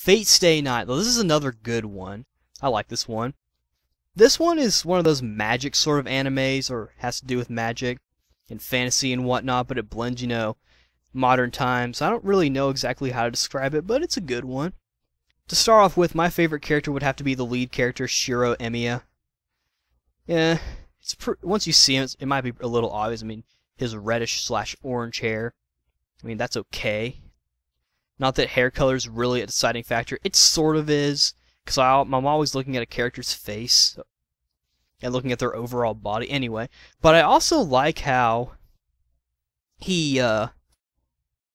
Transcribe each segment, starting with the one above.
Fate Stay Night. This is another good one. I like this one. This one is one of those magic sort of animes, or has to do with magic and fantasy and whatnot, but it blends, modern times. I don't really know exactly how to describe it, but it's a good one. To start off with, my favorite character would have to be the lead character, Shiro Emiya. Yeah, once you see him, it might be a little obvious. I mean, his reddish/orange hair. I mean, that's okay. Not that hair color is really a deciding factor. It sort of is, because I'm always looking at a character's face and looking at their overall body. Anyway, but I also like how he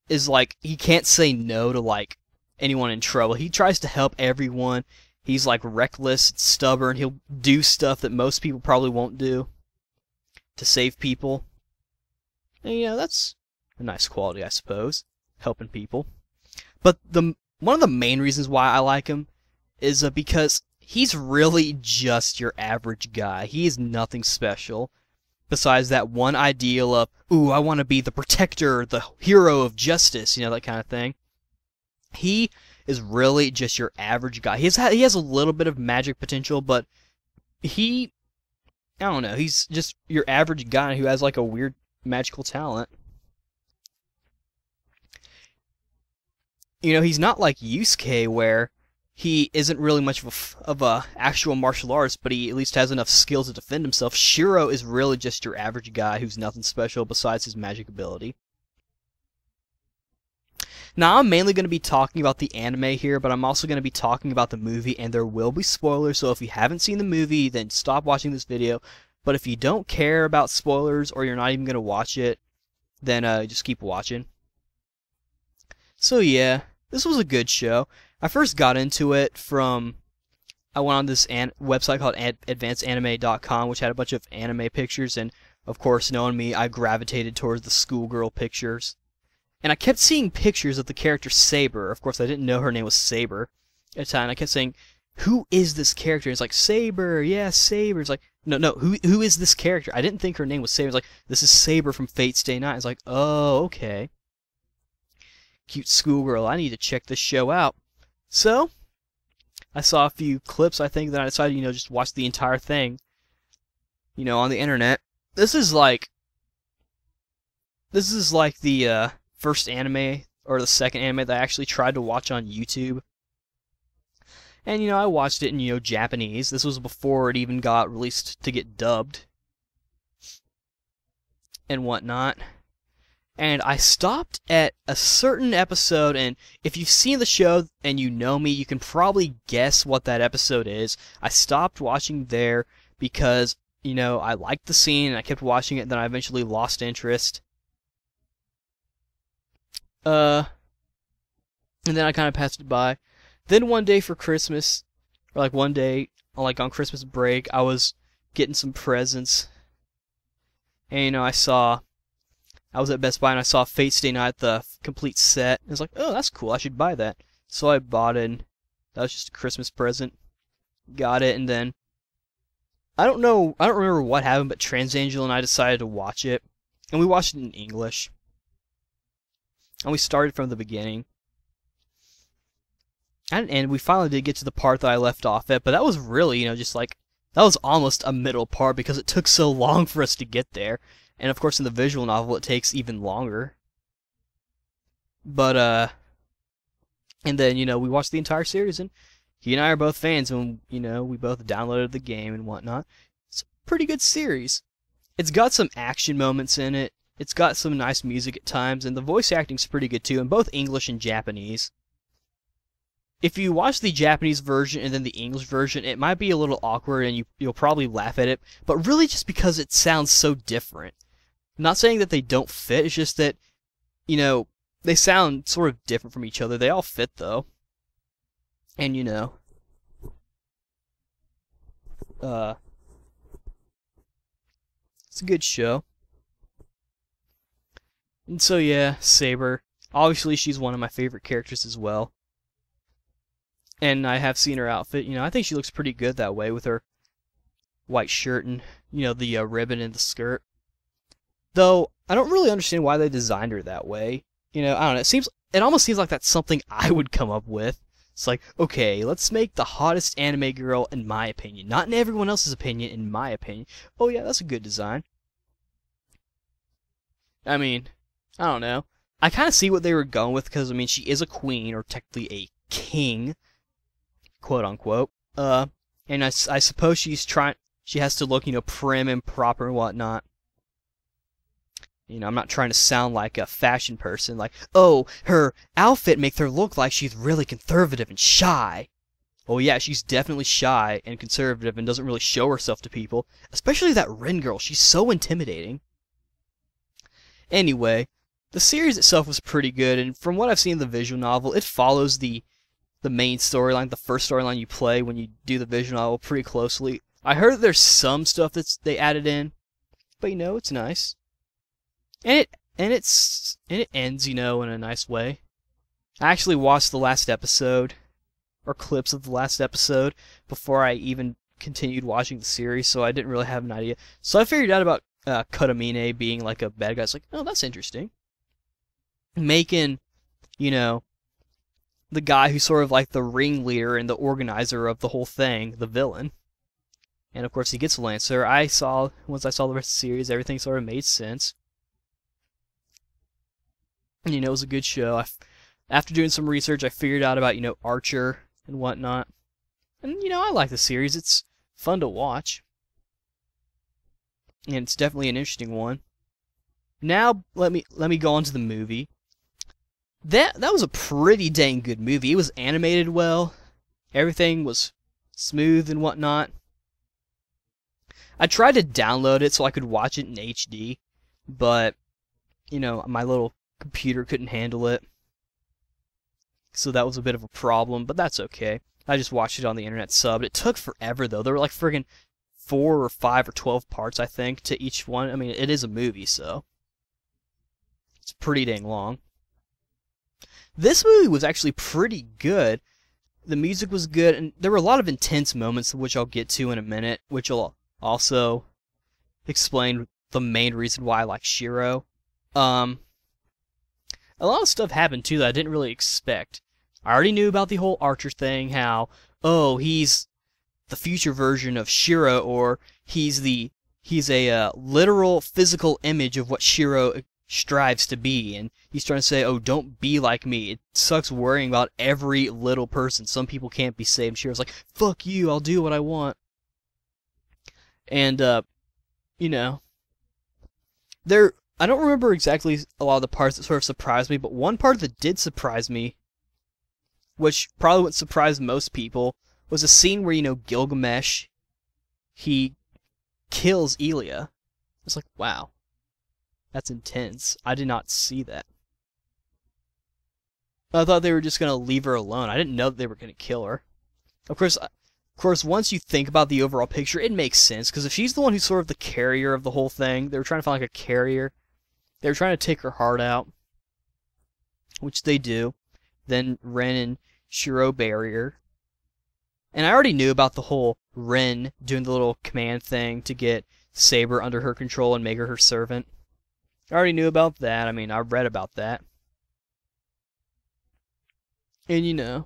is like, he can't say no to like anyone in trouble. He tries to help everyone. He's like reckless, stubborn. He'll do stuff that most people probably won't do to save people. And that's a nice quality, I suppose, helping people. But one of the main reasons why I like him is because he's really just your average guy. He is nothing special besides that one ideal of, ooh, I want to be the protector, the hero of justice, that kind of thing. He is really just your average guy. He has a little bit of magic potential, but I don't know, he's just your average guy who has like a weird magical talent. He's not like Yusuke, where he isn't really much of a actual martial artist, but he at least has enough skills to defend himself. Shiro is really just your average guy who's nothing special besides his magic ability. Now, I'm mainly going to be talking about the anime here, but I'm also going to be talking about the movie, and there will be spoilers, so if you haven't seen the movie, then stop watching this video. But if you don't care about spoilers, or you're not even going to watch it, then just keep watching. So yeah, this was a good show. I first got into it from, I went on this website called advancedanime.com, which had a bunch of anime pictures, and of course, knowing me, I gravitated towards the schoolgirl pictures. And I kept seeing pictures of the character Saber. Of course, I didn't know her name was Saber at the time. I kept saying, who is this character? And it's like, Saber, yeah, Saber. It's like, no, who is this character? I didn't think her name was Saber. It's like, this is Saber from Fate Stay Night. It's like, oh, okay. Cute schoolgirl. I need to check this show out. So, I saw a few clips, I think, then I decided, just watch the entire thing, on the internet. This is like the first anime, or the second anime that I actually tried to watch on YouTube. And, I watched it in, Japanese. This was before it even got released to get dubbed and whatnot. And I stopped at a certain episode, and if you've seen the show and you know me, you can probably guess what that episode is. I stopped watching there because, I liked the scene, and I kept watching it, and then I eventually lost interest. And then I kind of passed it by. Then one day for Christmas, or like one day, like on Christmas break, I was getting some presents. And, I was at Best Buy and I saw Fate Stay Night, the complete set. I was like, oh, that's cool, I should buy that. So I bought it, and that was just a Christmas present. Got it, and then, I don't remember what happened, but Transangel and I decided to watch it. And we watched it in English. And we started from the beginning. And we finally did get to the part that I left off at, but that was really, just like, that was almost a middle part because it took so long for us to get there. And of course in the visual novel it takes even longer. But, and then, we watched the entire series, and he and I are both fans, and, we both downloaded the game and whatnot. It's a pretty good series. It's got some action moments in it. It's got some nice music at times, and the voice acting's pretty good too, in both English and Japanese. If you watch the Japanese version and then the English version, it might be a little awkward and you'll probably laugh at it, but really just because it sounds so different. I'm not saying that they don't fit, it's just that, they sound sort of different from each other. They all fit, though. And, it's a good show. And so, yeah, Saber. Obviously, she's one of my favorite characters as well. And I have seen her outfit. I think she looks pretty good that way with her white shirt and, the ribbon and the skirt. Though, I don't really understand why they designed her that way. I don't know. It almost seems like that's something I would come up with. It's like, okay, let's make the hottest anime girl in my opinion. Not in everyone else's opinion, in my opinion. Oh yeah, that's a good design. I mean, I don't know. I kind of see what they were going with because, I mean, she is a queen, or technically a king, quote unquote. And I suppose she has to look, prim and proper and whatnot. I'm not trying to sound like a fashion person, like, oh, her outfit makes her look like she's really conservative and shy. Oh yeah, she's definitely shy and conservative and doesn't really show herself to people. Especially that Rin girl, she's so intimidating. Anyway, the series itself was pretty good, and from what I've seen in the visual novel, it follows the main storyline, the first storyline you play when you do the visual novel pretty closely. I heard that there's some stuff they added in, but it's nice. And it ends, in a nice way. I actually watched the last episode, or clips of the last episode, before I even continued watching the series, so I didn't really have an idea. So I figured out about Kotamine being like a bad guy. It's like, oh, that's interesting. Making, the guy who's sort of like the ringleader and the organizer of the whole thing, the villain. And of course he gets Lancer. Once I saw the rest of the series, everything sort of made sense. And, it was a good show. After doing some research, I figured out about, Archer and whatnot. And, I like the series. It's fun to watch. And it's definitely an interesting one. Now, let me go on to the movie. That was a pretty dang good movie. It was animated well. Everything was smooth and whatnot. I tried to download it so I could watch it in HD, but, my little computer couldn't handle it. So that was a bit of a problem, but that's okay. I just watched it on the internet sub. It took forever, though. There were like friggin' 4 or 5 or 12 parts, I think, to each one. I mean, it is a movie, so it's pretty dang long. This movie was actually pretty good. The music was good, and there were a lot of intense moments, which I'll get to in a minute, which will also explain the main reason why I like Shiro. A lot of stuff happened, too, that I didn't really expect. I already knew about the whole Archer thing, how, oh, he's the future version of Shiro, or he's a literal physical image of what Shiro strives to be, and he's trying to say, oh, don't be like me. It sucks worrying about every little person. Some people can't be saved. Shiro's like, fuck you, I'll do what I want. And, I don't remember exactly a lot of the parts that sort of surprised me, but one part that did surprise me, which probably wouldn't surprise most people, was a scene where, Gilgamesh, he kills Elia. It's like, wow, that's intense. I did not see that. I thought they were just going to leave her alone. I didn't know that they were going to kill her. Of course, once you think about the overall picture, it makes sense, because if she's the one who's sort of the carrier of the whole thing, they were trying to find like a carrier. They were trying to take her heart out, which they do. Then Ren and Shiro bury her. And I already knew about the whole Ren doing the little command thing to get Saber under her control and make her servant. I already knew about that. I mean, I read about that. And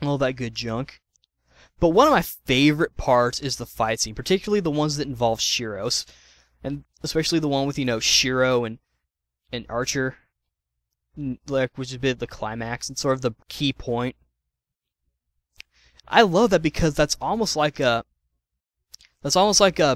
all that good junk. But one of my favorite parts is the fight scene, particularly the ones that involve Shiro. And especially the one with, Shiro and Archer, like, which is a bit of the climax and sort of the key point. I love that because that's almost like a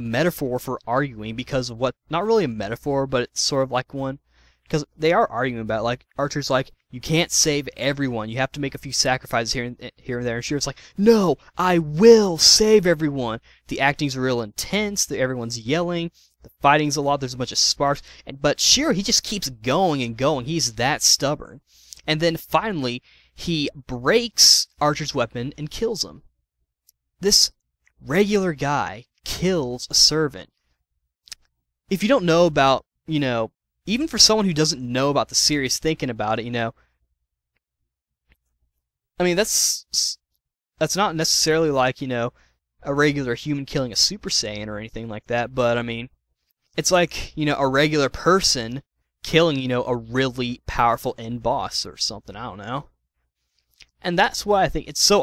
metaphor for arguing, because of what, not really a metaphor, but it's sort of like one, because they are arguing about, like, Archer's like, you can't save everyone, you have to make a few sacrifices here and there, and Shiro's like, no, I will save everyone. The acting's real intense, everyone's yelling, the fighting's a lot, there's a bunch of sparks, but Shiro, he just keeps going and going, he's that stubborn. And then finally, he breaks Archer's weapon and kills him. This regular guy kills a servant. If you don't know about, even for someone who doesn't know about the series, thinking about it, I mean, that's not necessarily like, a regular human killing a Super Saiyan or anything like that, but, I mean, it's like, a regular person killing, a really powerful end boss or something, I don't know. And that's why I think it's so